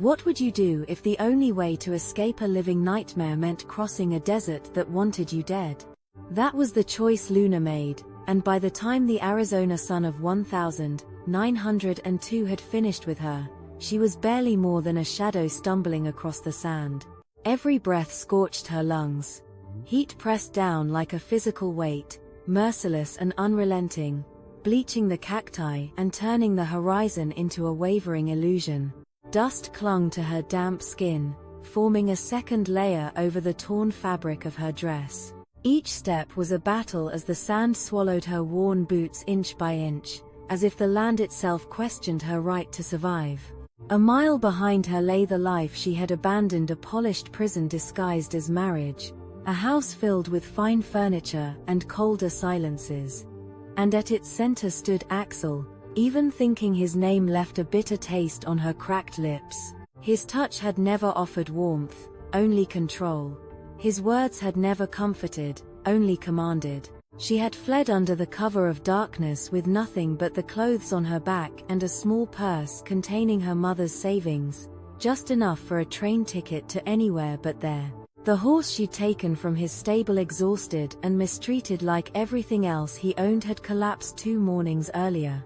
What would you do if the only way to escape a living nightmare meant crossing a desert that wanted you dead? That was the choice Luna made, and by the time the Arizona sun of 1902 had finished with her, she was barely more than a shadow stumbling across the sand. Every breath scorched her lungs. Heat pressed down like a physical weight, merciless and unrelenting, bleaching the cacti and turning the horizon into a wavering illusion. Dust clung to her damp skin, forming a second layer over the torn fabric of her dress. Each step was a battle as the sand swallowed her worn boots inch by inch, as if the land itself questioned her right to survive. A mile behind her lay the life she had abandoned, a polished prison disguised as marriage, a house filled with fine furniture and colder silences. And at its center stood Axel. Even thinking his name left a bitter taste on her cracked lips. His touch had never offered warmth, only control. His words had never comforted, only commanded. She had fled under the cover of darkness with nothing but the clothes on her back and a small purse containing her mother's savings, just enough for a train ticket to anywhere but there. The horse she'd taken from his stable, exhausted and mistreated like everything else he owned, had collapsed 2 mornings earlier.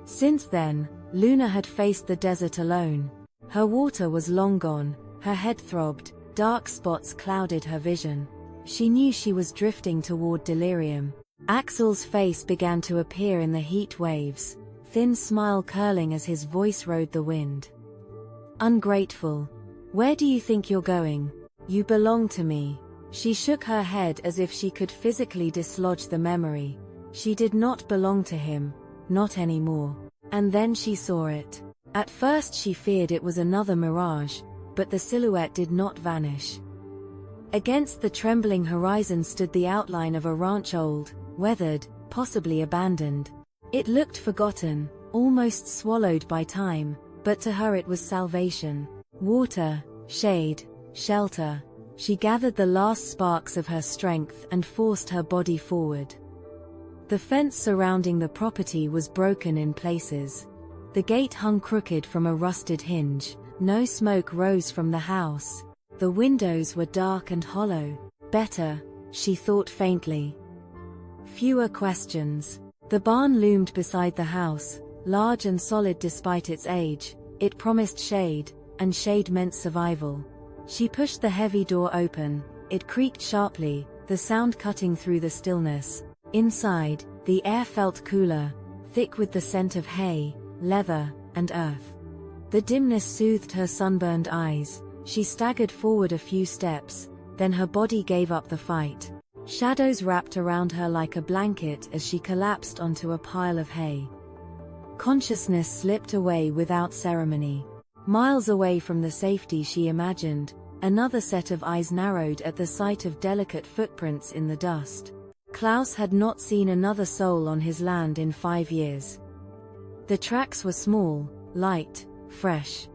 Since then, Luna had faced the desert alone. Her water was long gone, her head throbbed, dark spots clouded her vision. She knew she was drifting toward delirium. Axel's face began to appear in the heat waves, thin smile curling as his voice rode the wind. Ungrateful. Where do you think you're going? You belong to me. She shook her head as if she could physically dislodge the memory. She did not belong to him. Not anymore. And then she saw it. At first she feared it was another mirage, but the silhouette did not vanish. Against the trembling horizon stood the outline of a ranch, old, weathered, possibly abandoned. It looked forgotten, almost swallowed by time, but to her it was salvation. Water, shade, shelter. She gathered the last sparks of her strength and forced her body forward. The fence surrounding the property was broken in places. The gate hung crooked from a rusted hinge. No smoke rose from the house. The windows were dark and hollow. Better, she thought faintly. Fewer questions. The barn loomed beside the house, large and solid despite its age. It promised shade, and shade meant survival. She pushed the heavy door open. It creaked sharply, the sound cutting through the stillness. Inside, the air felt cooler, thick with the scent of hay, leather, and earth. The dimness soothed her sunburned eyes. She staggered forward a few steps, then her body gave up the fight. Shadows wrapped around her like a blanket as she collapsed onto a pile of hay. Consciousness slipped away without ceremony. Miles away from the safety she imagined, another set of eyes narrowed at the sight of delicate footprints in the dust. Klaus had not seen another soul on his land in 5 years. The tracks were small, light, fresh.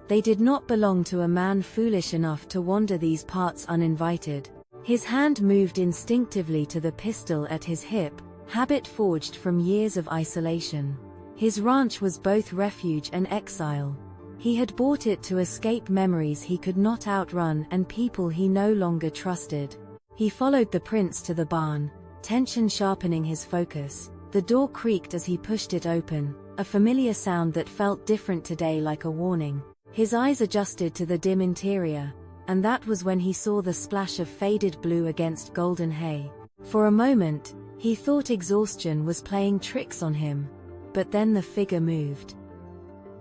They did not belong to a man foolish enough to wander these parts uninvited. His hand moved instinctively to the pistol at his hip, habit forged from years of isolation. His ranch was both refuge and exile. He had bought it to escape memories he could not outrun and people he no longer trusted. He followed the prints to the barn, tension sharpening his focus. The door creaked as he pushed it open, a familiar sound that felt different today, like a warning. His eyes adjusted to the dim interior, and that was when he saw the splash of faded blue against golden hay. For a moment, he thought exhaustion was playing tricks on him. But then the figure moved.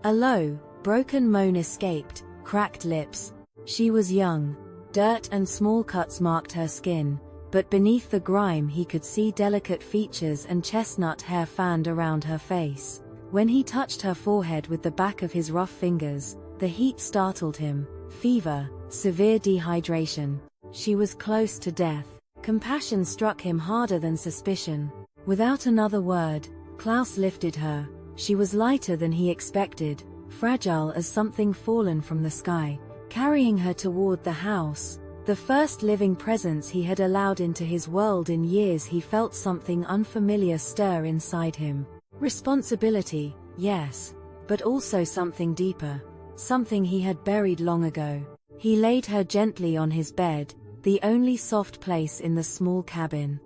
A low, broken moan escaped, cracked lips. She was young. Dirt and small cuts marked her skin, but beneath the grime he could see delicate features and chestnut hair fanned around her face. When he touched her forehead with the back of his rough fingers, the heat startled him. Fever, severe dehydration. She was close to death. Compassion struck him harder than suspicion. Without another word, Klaus lifted her. She was lighter than he expected, fragile as something fallen from the sky. Carrying her toward the house, the first living presence he had allowed into his world in years, he felt something unfamiliar stir inside him. Responsibility, yes, but also something deeper. something he had buried long ago. He laid her gently on his bed, the only soft place in the small cabin.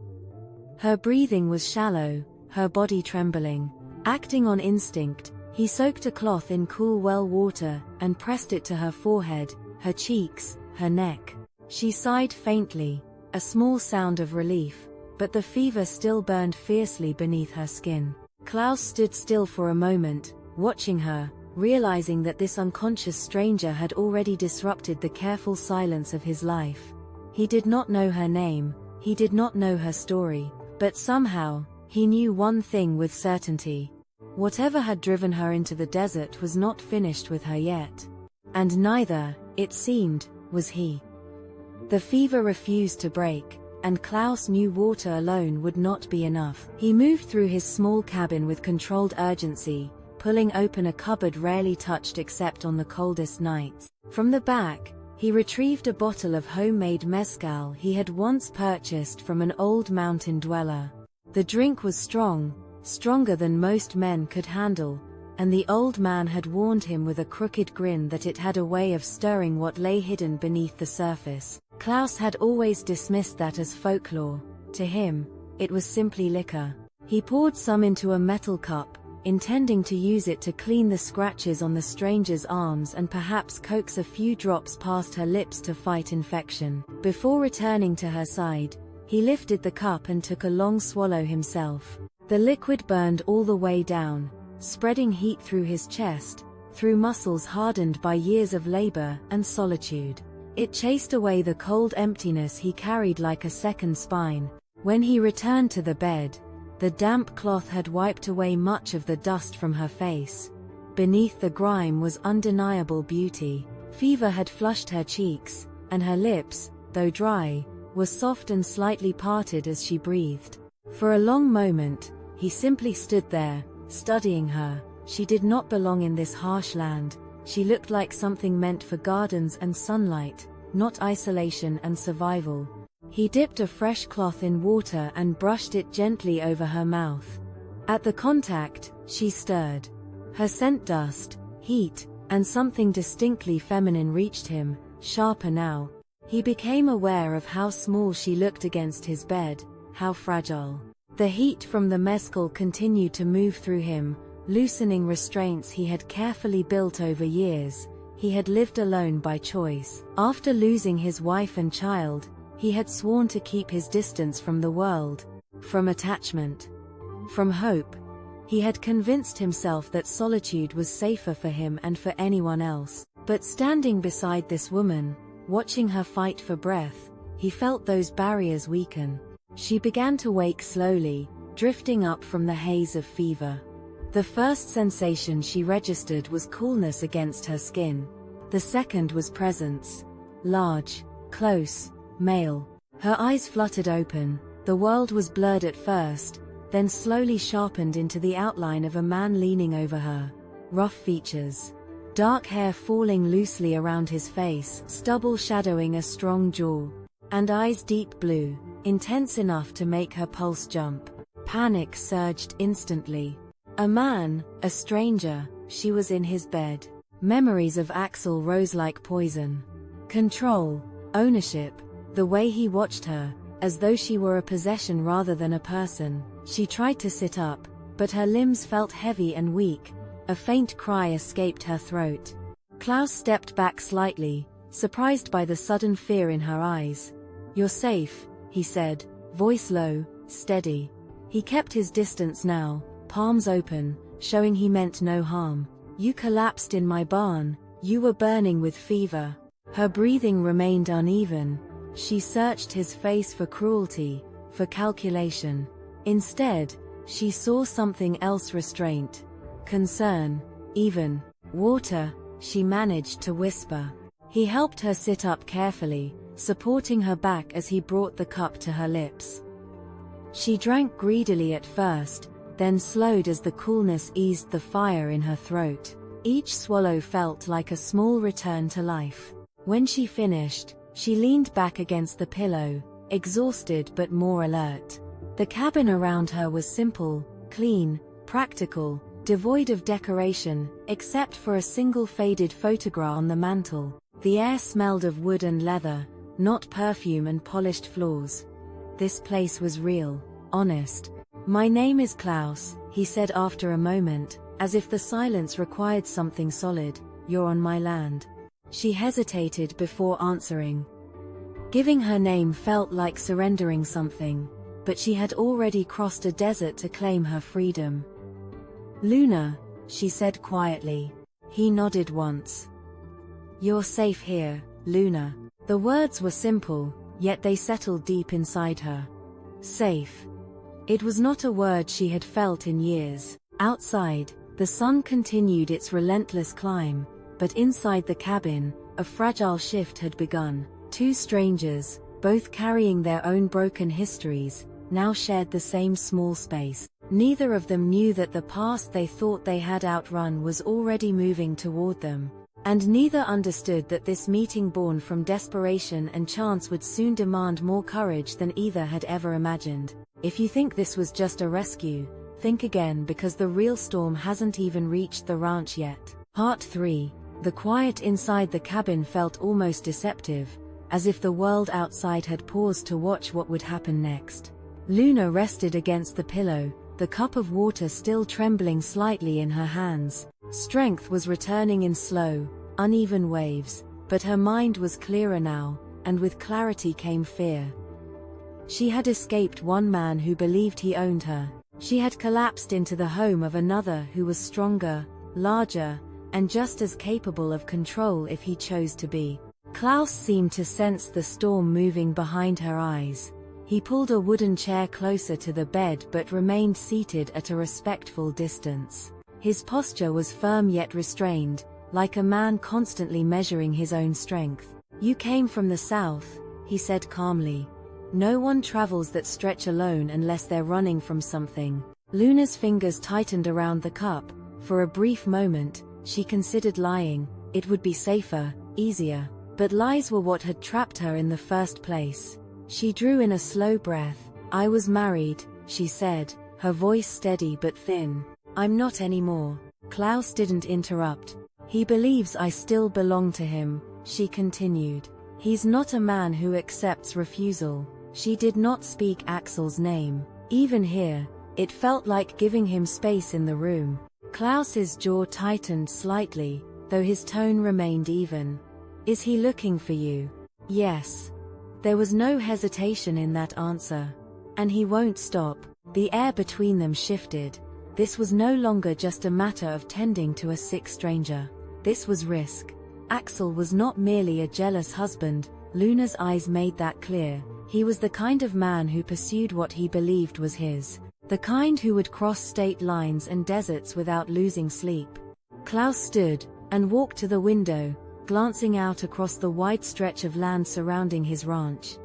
Her breathing was shallow, her body trembling. Acting on instinct, he soaked a cloth in cool well water and pressed it to her forehead, her cheeks, her neck. She sighed faintly, a small sound of relief, but the fever still burned fiercely beneath her skin. Klaus stood still for a moment, watching her, realizing that this unconscious stranger had already disrupted the careful silence of his life. He did not know her name, he did not know her story, but somehow, he knew one thing with certainty. Whatever had driven her into the desert was not finished with her yet. And neither, it seemed, was he. The fever refused to break, and Klaus knew water alone would not be enough. He moved through his small cabin with controlled urgency, pulling open a cupboard rarely touched except on the coldest nights. From the back, he retrieved a bottle of homemade mezcal he had once purchased from an old mountain dweller. The drink was strong, stronger than most men could handle, and the old man had warned him with a crooked grin that it had a way of stirring what lay hidden beneath the surface. Klaus had always dismissed that as folklore. To him, it was simply liquor. He poured some into a metal cup, intending to use it to clean the scratches on the stranger's arms and perhaps coax a few drops past her lips to fight infection. Before returning to her side, he lifted the cup and took a long swallow himself. The liquid burned all the way down, spreading heat through his chest, through muscles hardened by years of labor and solitude. It chased away the cold emptiness he carried like a second spine. When he returned to the bed, the damp cloth had wiped away much of the dust from her face. Beneath the grime was undeniable beauty. Fever had flushed her cheeks, and her lips, though dry, were soft and slightly parted as she breathed. For a long moment, he simply stood there, studying her. She did not belong in this harsh land. She looked like something meant for gardens and sunlight, not isolation and survival. He dipped a fresh cloth in water and brushed it gently over her mouth. At the contact, she stirred. Her scent dust, heat, and something distinctly feminine reached him, sharper now. He became aware of how small she looked against his bed, how fragile. The heat from the mezcal continued to move through him, loosening restraints he had carefully built over years. He had lived alone by choice. After losing his wife and child, he had sworn to keep his distance from the world, from attachment, from hope. He had convinced himself that solitude was safer for him and for anyone else. But standing beside this woman, watching her fight for breath, he felt those barriers weaken. She began to wake slowly, drifting up from the haze of fever. The first sensation she registered was coolness against her skin. The second was presence. Large, close, male. Her eyes fluttered open. The world was blurred at first, then slowly sharpened into the outline of a man leaning over her. Rough features. Dark hair falling loosely around his face, stubble shadowing a strong jaw. And eyes deep blue, intense enough to make her pulse jump. Panic surged instantly. A man, a stranger, she was in his bed. Memories of Axel rose like poison. Control, ownership, the way he watched her, as though she were a possession rather than a person. She tried to sit up, but her limbs felt heavy and weak. A faint cry escaped her throat. Klaus stepped back slightly, surprised by the sudden fear in her eyes. "You're safe," he said, voice low, steady. He kept his distance now, palms open, showing he meant no harm. "You collapsed in my barn. You were burning with fever." Her breathing remained uneven. She searched his face for cruelty, for calculation. Instead, she saw something else: restraint, concern, even water, she managed to whisper. He helped her sit up carefully, supporting her back as he brought the cup to her lips. She drank greedily at first, then slowed as the coolness eased the fire in her throat. Each swallow felt like a small return to life. When she finished, she leaned back against the pillow, exhausted but more alert. The cabin around her was simple, clean, practical, devoid of decoration, except for a single faded photograph on the mantel. The air smelled of wood and leather, not perfume and polished floors. This place was real, honest. "My name is Klaus," he said after a moment, as if the silence required something solid. "You're on my land." She hesitated before answering. Giving her name felt like surrendering something, but she had already crossed a desert to claim her freedom. "Luna," she said quietly. He nodded once. "You're safe here, Luna." The words were simple, yet they settled deep inside her. Safe. It was not a word she had felt in years. Outside, the sun continued its relentless climb, but inside the cabin, a fragile shift had begun. Two strangers, both carrying their own broken histories, now shared the same small space. Neither of them knew that the past they thought they had outrun was already moving toward them. And neither understood that this meeting born from desperation and chance would soon demand more courage than either had ever imagined. If you think this was just a rescue, think again, because the real storm hasn't even reached the ranch yet. Part 3. The quiet inside the cabin felt almost deceptive, as if the world outside had paused to watch what would happen next. Luna rested against the pillow, the cup of water still trembling slightly in her hands. Strength was returning in slow, uneven waves, but her mind was clearer now, and with clarity came fear. She had escaped one man who believed he owned her. She had collapsed into the home of another who was stronger, larger, and just as capable of control if he chose to be. Klaus seemed to sense the storm moving behind her eyes. He pulled a wooden chair closer to the bed but remained seated at a respectful distance. His posture was firm yet restrained, like a man constantly measuring his own strength. "You came from the south," he said calmly. "No one travels that stretch alone unless they're running from something." Luna's fingers tightened around the cup. For a brief moment, she considered lying. It would be safer, easier. But lies were what had trapped her in the first place. She drew in a slow breath. "I was married," she said, her voice steady but thin. "I'm not anymore." Klaus didn't interrupt. "He believes I still belong to him," she continued. "He's not a man who accepts refusal." She did not speak Axel's name. Even here, it felt like giving him space in the room. Klaus's jaw tightened slightly, though his tone remained even. "Is he looking for you?" "Yes." There was no hesitation in that answer. "And he won't stop." The air between them shifted. This was no longer just a matter of tending to a sick stranger. This was risk. Axel was not merely a jealous husband, Luna's eyes made that clear. He was the kind of man who pursued what he believed was his. The kind who would cross state lines and deserts without losing sleep. Klaus stood and walked to the window, glancing out across the wide stretch of land surrounding his ranch.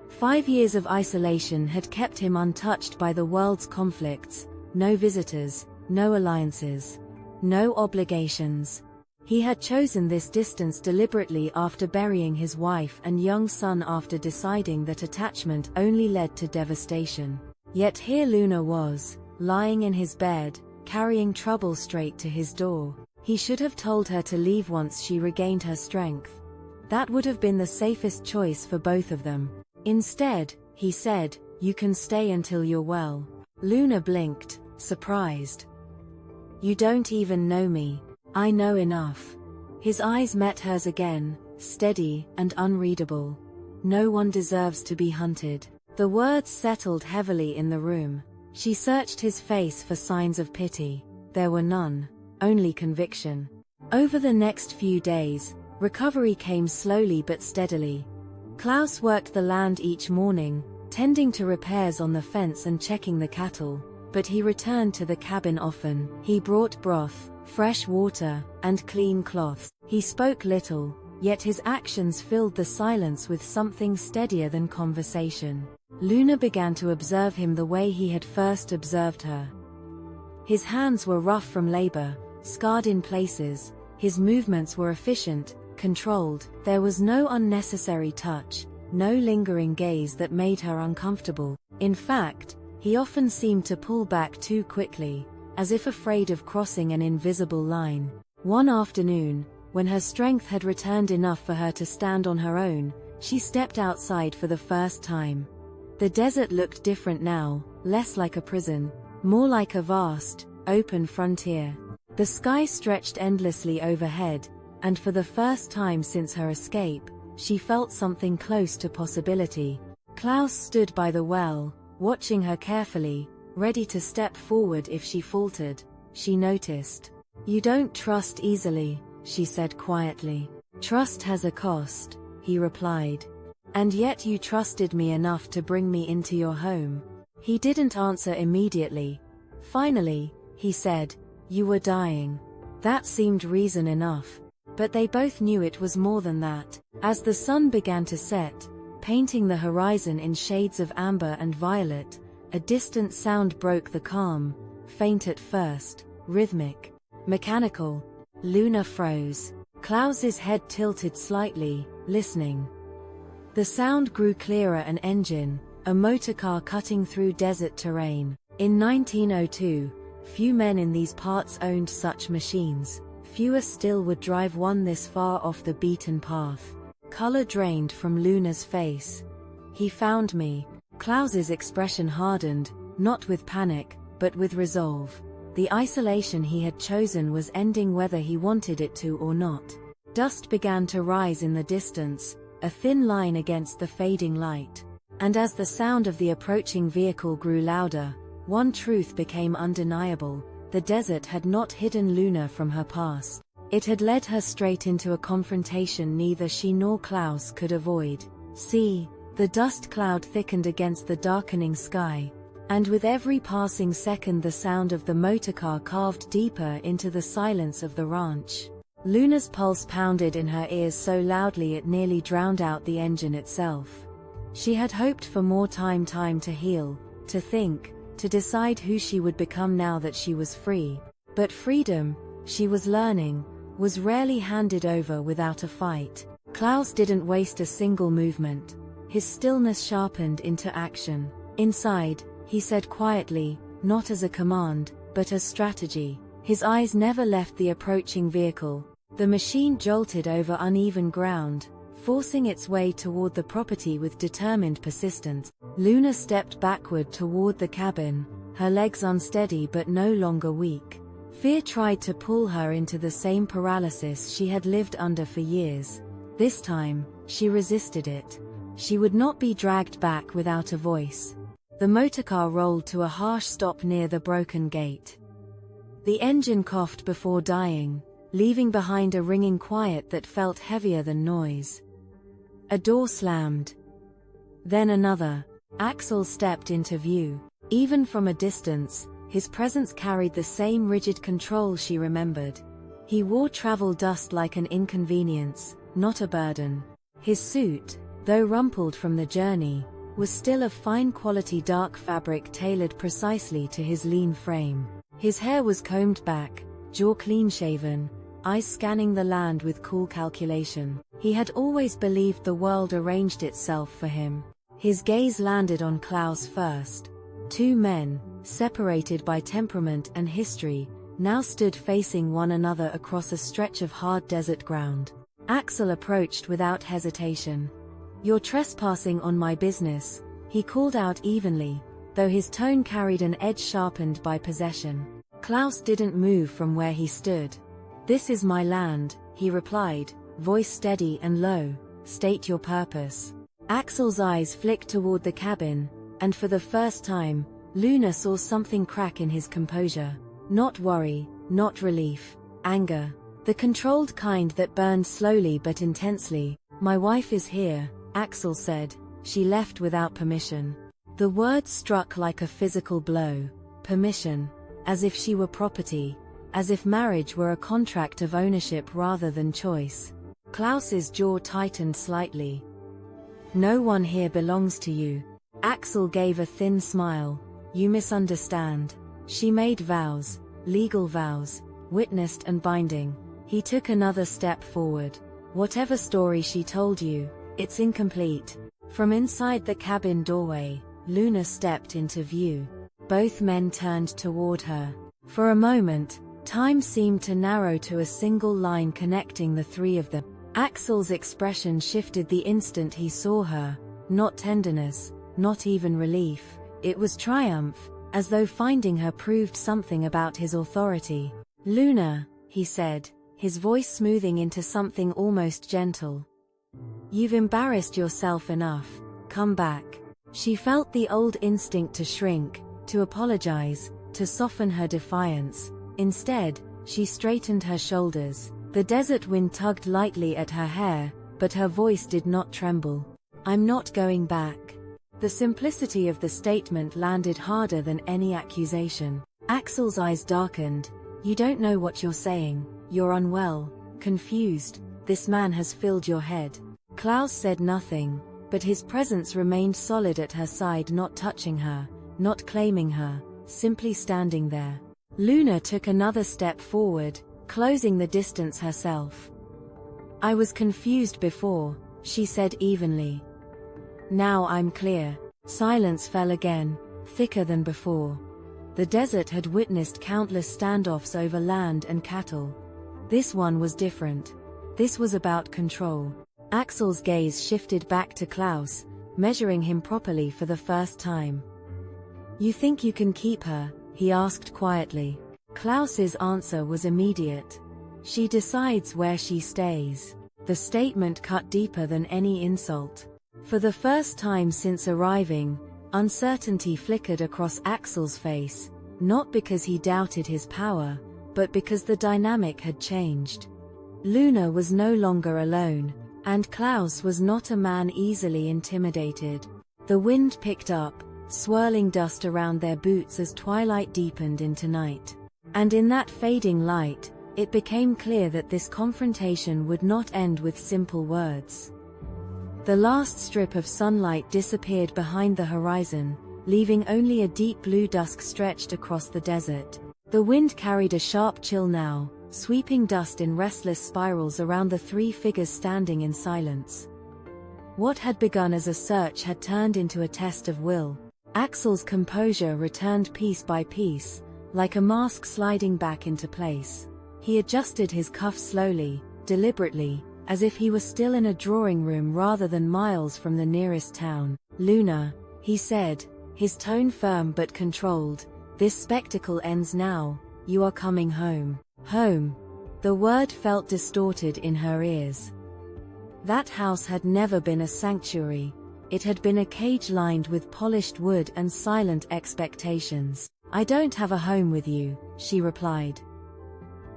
5 years of isolation had kept him untouched by the world's conflicts. No visitors, no alliances, no obligations. He had chosen this distance deliberately after burying his wife and young son, after deciding that attachment only led to devastation. Yet here Luna was, lying in his bed, carrying trouble straight to his door. He should have told her to leave once she regained her strength. That would have been the safest choice for both of them. Instead, he said, "You can stay until you're well." Luna blinked, surprised. "You don't even know me." "I know enough." His eyes met hers again, steady and unreadable. "No one deserves to be hunted." The words settled heavily in the room. She searched his face for signs of pity. There were none, only conviction. Over the next few days, recovery came slowly but steadily. Klaus worked the land each morning, tending to repairs on the fence and checking the cattle. But he returned to the cabin often. He brought broth, fresh water, and clean cloths. He spoke little, yet his actions filled the silence with something steadier than conversation. Luna began to observe him the way he had first observed her. His hands were rough from labor, scarred in places. His movements were efficient, controlled. There was no unnecessary touch, no lingering gaze that made her uncomfortable. In fact, he often seemed to pull back too quickly. as if afraid of crossing an invisible line. One afternoon, when her strength had returned enough for her to stand on her own, she stepped outside for the first time. The desert looked different now, less like a prison, more like a vast, open frontier. The sky stretched endlessly overhead, and for the first time since her escape, she felt something close to possibility. Klaus stood by the well, watching her carefully, ready to step forward if she faltered. She noticed. "You don't trust easily," she said quietly. "Trust has a cost," he replied. "And yet you trusted me enough to bring me into your home." He didn't answer immediately. Finally, he said, "You were dying." That seemed reason enough. But they both knew it was more than that. As the sun began to set, painting the horizon in shades of amber and violet, a distant sound broke the calm, faint at first, rhythmic, mechanical. Luna froze. Klaus's head tilted slightly, listening. The sound grew clearer. An engine, a motorcar cutting through desert terrain. In 1902, few men in these parts owned such machines. Fewer still would drive one this far off the beaten path. Color drained from Luna's face. "He found me." Klaus's expression hardened, not with panic, but with resolve. The isolation he had chosen was ending whether he wanted it to or not. Dust began to rise in the distance, a thin line against the fading light. And as the sound of the approaching vehicle grew louder, one truth became undeniable. The desert had not hidden Luna from her past. It had led her straight into a confrontation neither she nor Klaus could avoid. See, the dust cloud thickened against the darkening sky. And with every passing second the sound of the motorcar carved deeper into the silence of the ranch. Luna's pulse pounded in her ears so loudly it nearly drowned out the engine itself. She had hoped for more time to heal, to think, to decide who she would become now that she was free. But freedom, she was learning, was rarely handed over without a fight. Klaus didn't waste a single movement. His stillness sharpened into action. "Inside," he said quietly, not as a command, but as strategy. His eyes never left the approaching vehicle. The machine jolted over uneven ground, forcing its way toward the property with determined persistence. Luna stepped backward toward the cabin, her legs unsteady but no longer weak. Fear tried to pull her into the same paralysis she had lived under for years. This time, she resisted it. She would not be dragged back without a voice. The motorcar rolled to a harsh stop near the broken gate. The engine coughed before dying, leaving behind a ringing quiet that felt heavier than noise. A door slammed. Then another. Axel stepped into view. Even from a distance, his presence carried the same rigid control she remembered. He wore travel dust like an inconvenience, not a burden. His suit, though rumpled from the journey, was still of fine quality dark fabric tailored precisely to his lean frame. His hair was combed back, jaw clean-shaven, eyes scanning the land with cool calculation. He had always believed the world arranged itself for him. His gaze landed on Klaus first. Two men, separated by temperament and history, now stood facing one another across a stretch of hard desert ground. Axel approached without hesitation. "You're trespassing on my business," he called out evenly, though his tone carried an edge sharpened by possession. Klaus didn't move from where he stood. "This is my land," he replied, voice steady and low. "State your purpose." Axel's eyes flicked toward the cabin, and for the first time, Luna saw something crack in his composure. Not worry, not relief, anger. The controlled kind that burned slowly but intensely. "My wife is here," Axel said. "She left without permission." The word struck like a physical blow. Permission. As if she were property. As if marriage were a contract of ownership rather than choice. Klaus's jaw tightened slightly. "No one here belongs to you." Axel gave a thin smile. "You misunderstand. She made vows, legal vows, witnessed and binding." He took another step forward. "Whatever story she told you, it's incomplete." From inside the cabin doorway, Luna stepped into view. Both men turned toward her. For a moment, time seemed to narrow to a single line connecting the three of them. Axel's expression shifted the instant he saw her, not tenderness, not even relief. It was triumph, as though finding her proved something about his authority. "Luna," he said, his voice smoothing into something almost gentle. "You've embarrassed yourself enough, come back." She felt the old instinct to shrink, to apologize, to soften her defiance. Instead, she straightened her shoulders. The desert wind tugged lightly at her hair, but her voice did not tremble. "I'm not going back." The simplicity of the statement landed harder than any accusation. Axel's eyes darkened. "You don't know what you're saying. You're unwell, confused. This man has filled your head." Klaus said nothing, but his presence remained solid at her side, not touching her, not claiming her, simply standing there. Luna took another step forward, closing the distance herself. "I was confused before," she said evenly. "Now I'm clear." Silence fell again, thicker than before. The desert had witnessed countless standoffs over land and cattle. This one was different. This was about control. Axel's gaze shifted back to Klaus, measuring him properly for the first time. "You think you can keep her?" he asked quietly. Klaus's answer was immediate. "She decides where she stays." The statement cut deeper than any insult. For the first time since arriving, uncertainty flickered across Axel's face, not because he doubted his power, but because the dynamic had changed. Luna was no longer alone, and Klaus was not a man easily intimidated. The wind picked up, swirling dust around their boots as twilight deepened into night. And in that fading light, it became clear that this confrontation would not end with simple words. The last strip of sunlight disappeared behind the horizon, leaving only a deep blue dusk stretched across the desert. The wind carried a sharp chill now, sweeping dust in restless spirals around the three figures standing in silence. What had begun as a search had turned into a test of will. Axel's composure returned piece by piece, like a mask sliding back into place. He adjusted his cuffs slowly, deliberately, as if he was still in a drawing room rather than miles from the nearest town. "Luna," he said, his tone firm but controlled, "this spectacle ends now. You are coming home." Home. The word felt distorted in her ears. That house had never been a sanctuary. It had been a cage lined with polished wood and silent expectations. "I don't have a home with you," she replied.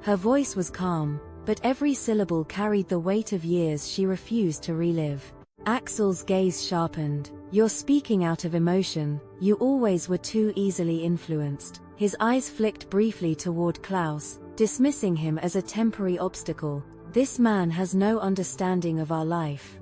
Her voice was calm, but every syllable carried the weight of years she refused to relive. Axel's gaze sharpened. "You're speaking out of emotion. You always were too easily influenced." His eyes flicked briefly toward Klaus, dismissing him as a temporary obstacle. "This man has no understanding of our life.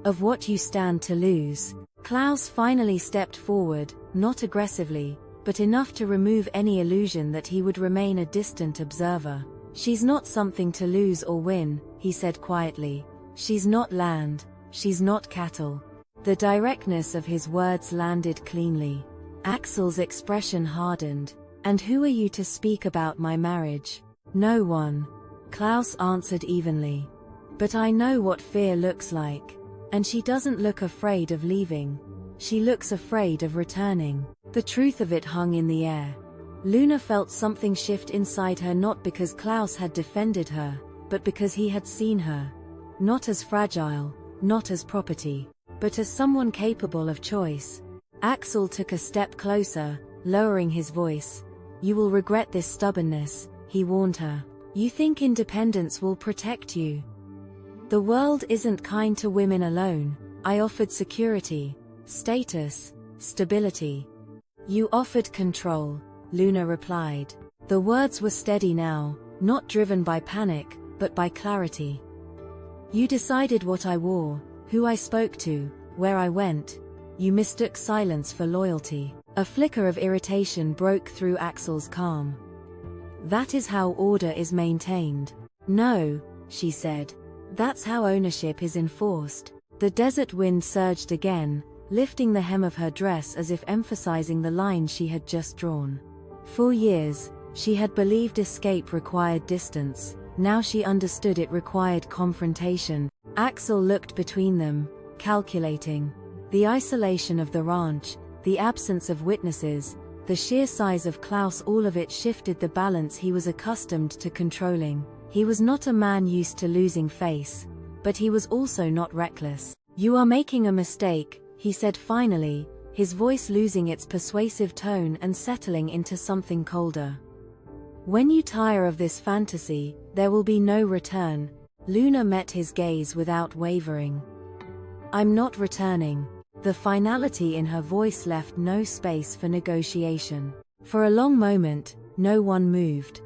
Of what you stand to lose." Klaus finally stepped forward, not aggressively, but enough to remove any illusion that he would remain a distant observer. "She's not something to lose or win," he said quietly. "She's not land. She's not cattle." The directness of his words landed cleanly. Axel's expression hardened. "And who are you to speak about my marriage?" "No one," Klaus answered evenly. "But I know what fear looks like. And she doesn't look afraid of leaving. She looks afraid of returning." The truth of it hung in the air. Luna felt something shift inside her, not because Klaus had defended her, but because he had seen her. Not as fragile, not as property, but as someone capable of choice. Axel took a step closer, lowering his voice. "You will regret this stubbornness," he warned her. "You think independence will protect you. The world isn't kind to women alone. I offered security, status, stability. You offered control," Luna replied. The words were steady now, not driven by panic, but by clarity. "You decided what I wore, who I spoke to, where I went. You mistook silence for loyalty." A flicker of irritation broke through Axel's calm. "That is how order is maintained." "No," she said. "That's how ownership is enforced." The desert wind surged again, lifting the hem of her dress as if emphasizing the line she had just drawn. "For years, She had believed escape required distance. Now she understood it required confrontation. Axel looked between them, calculating. The isolation of the ranch, the absence of witnesses, the sheer size of Klaus, all of it shifted the balance he was accustomed to controlling. He was not a man used to losing face, but he was also not reckless. "You are making a mistake," he said finally, his voice losing its persuasive tone and settling into something colder. "When you tire of this fantasy, there will be no return." Luna met his gaze without wavering. "I'm not returning." The finality in her voice left no space for negotiation. For a long moment, no one moved.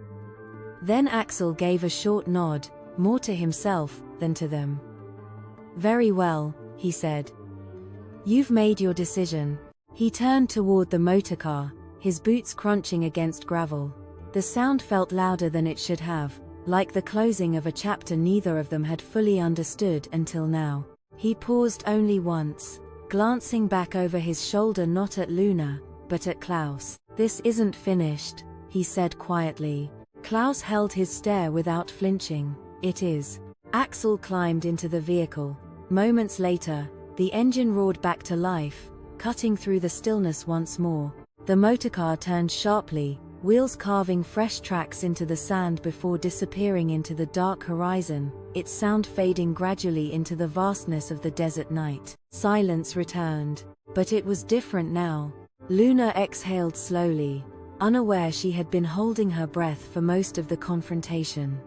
Then Axel gave a short nod, more to himself than to them. "Very well," he said. "You've made your decision." He turned toward the motorcar, his boots crunching against gravel. The sound felt louder than it should have, like the closing of a chapter neither of them had fully understood until now. He paused only once, glancing back over his shoulder, not at Luna, but at Klaus. "This isn't finished," he said quietly. Klaus held his stare without flinching. "It is." Axel climbed into the vehicle. Moments later, the engine roared back to life, cutting through the stillness once more. The motorcar turned sharply, wheels carving fresh tracks into the sand before disappearing into the dark horizon, its sound fading gradually into the vastness of the desert night. Silence returned. But it was different now. Luna exhaled slowly, unaware she had been holding her breath for most of the confrontation.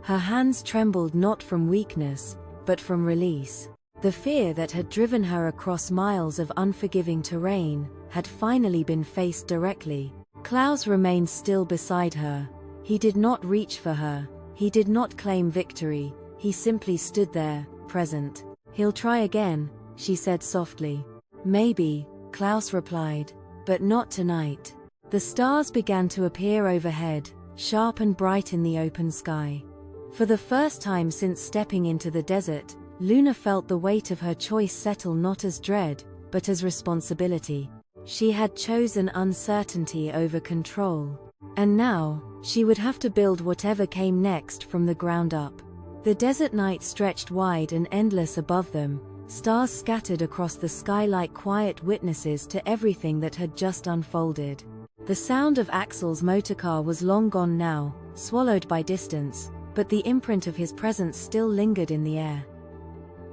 Her hands trembled not from weakness, but from release. The fear that had driven her across miles of unforgiving terrain had finally been faced directly. Klaus remained still beside her. He did not reach for her. He did not claim victory. He simply stood there, present. "He'll try again," she said softly. "Maybe," Klaus replied, "but not tonight." The stars began to appear overhead, sharp and bright in the open sky. For the first time since stepping into the desert, Luna felt the weight of her choice settle not as dread, but as responsibility. She had chosen uncertainty over control. And now, she would have to build whatever came next from the ground up. The desert night stretched wide and endless above them, stars scattered across the sky like quiet witnesses to everything that had just unfolded. The sound of Axel's motorcar was long gone now, swallowed by distance, but the imprint of his presence still lingered in the air.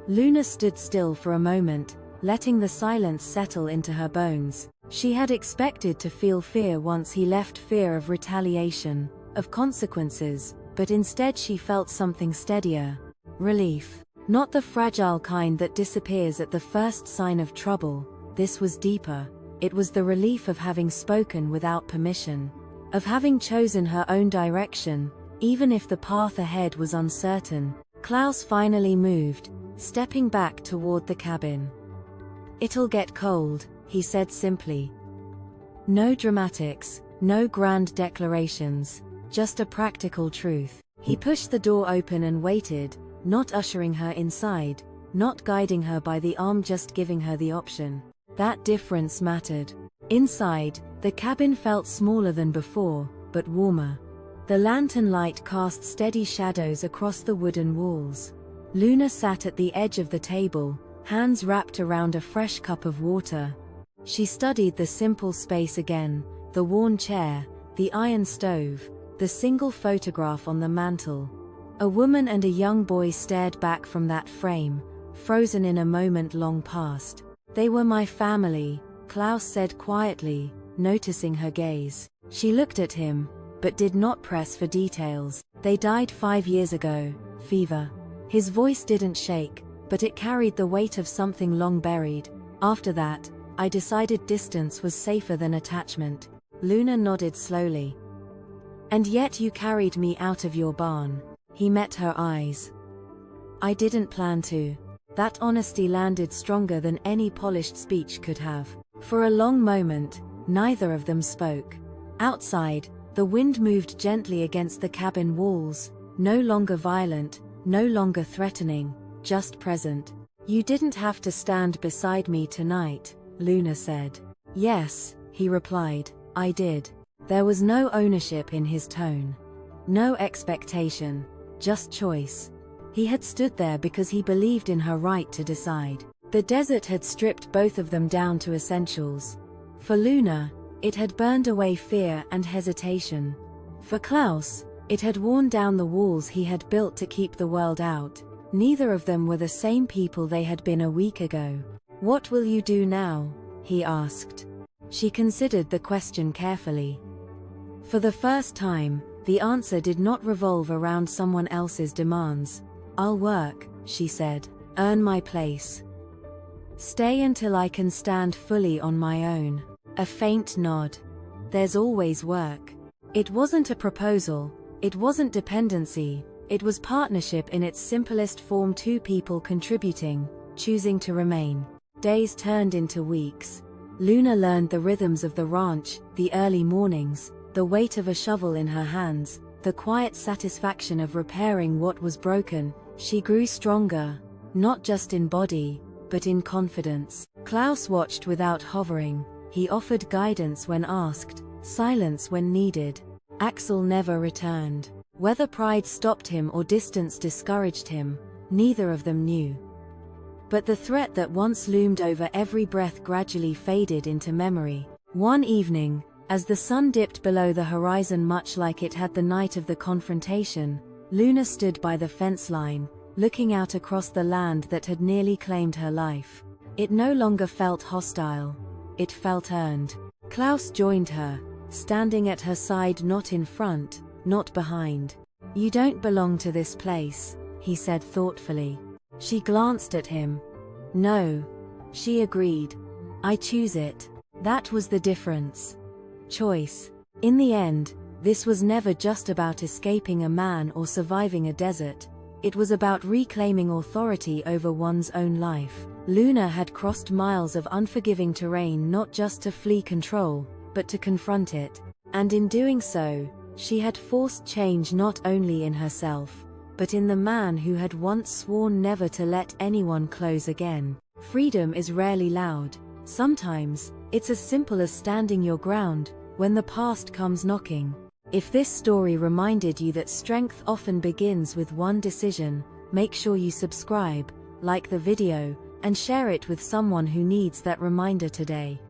Luna stood still for a moment, letting the silence settle into her bones. She had expected to feel fear once he left, fear of retaliation, of consequences, but instead she felt something steadier. Relief. Not the fragile kind that disappears at the first sign of trouble. This was deeper. It was the relief of having spoken without permission, of having chosen her own direction, even if the path ahead was uncertain. Klaus finally moved, stepping back toward the cabin. "It'll get cold," he said simply. No dramatics, no grand declarations, just a practical truth. He pushed the door open and waited, not ushering her inside, not guiding her by the arm, just giving her the option. That difference mattered. Inside, the cabin felt smaller than before, but warmer. The lantern light cast steady shadows across the wooden walls. Luna sat at the edge of the table, hands wrapped around a fresh cup of water. She studied the simple space again, the worn chair, the iron stove, the single photograph on the mantel. A woman and a young boy stared back from that frame, frozen in a moment long past. "They were my family," Klaus said quietly, noticing her gaze. She looked at him, but did not press for details. "They died 5 years ago, fever." His voice didn't shake, but it carried the weight of something long buried. "After that, I decided distance was safer than attachment." Luna nodded slowly. "And yet you carried me out of your barn." He met her eyes. "I didn't plan to." That honesty landed stronger than any polished speech could have. For a long moment, neither of them spoke. Outside, the wind moved gently against the cabin walls, no longer violent, no longer threatening, just present. "You didn't have to stand beside me tonight," Luna said. "Yes," he replied, "I did." There was no ownership in his tone. No expectation, just choice. He had stood there because he believed in her right to decide. The desert had stripped both of them down to essentials. For Luna, it had burned away fear and hesitation. For Klaus, it had worn down the walls he had built to keep the world out. Neither of them were the same people they had been a week ago. "What will you do now?" he asked. She considered the question carefully. For the first time, the answer did not revolve around someone else's demands. "I'll work," she said. "Earn my place. Stay until I can stand fully on my own." A faint nod. "There's always work." It wasn't a proposal, it wasn't dependency, it was partnership in its simplest form, two people contributing, choosing to remain. Days turned into weeks. Luna learned the rhythms of the ranch, the early mornings, the weight of a shovel in her hands, the quiet satisfaction of repairing what was broken. She grew stronger, not just in body, but in confidence. Klaus watched without hovering. He offered guidance when asked, silence when needed. Axel never returned. Whether pride stopped him or distance discouraged him, neither of them knew. But the threat that once loomed over every breath gradually faded into memory. One evening, as the sun dipped below the horizon much like it had the night of the confrontation, Luna stood by the fence line, looking out across the land that had nearly claimed her life. It no longer felt hostile. It felt earned. Klaus joined her, standing at her side, not in front, not behind. "You don't belong to this place," he said thoughtfully. She glanced at him. "No," she agreed. "I choose it." That was the difference. Choice. In the end, this was never just about escaping a man or surviving a desert. It was about reclaiming authority over one's own life. Luna had crossed miles of unforgiving terrain not just to flee control, but to confront it. And in doing so, she had forced change not only in herself, but in the man who had once sworn never to let anyone close again. Freedom is rarely loud. Sometimes, it's as simple as standing your ground when the past comes knocking. If this story reminded you that strength often begins with one decision, make sure you subscribe, like the video, and share it with someone who needs that reminder today.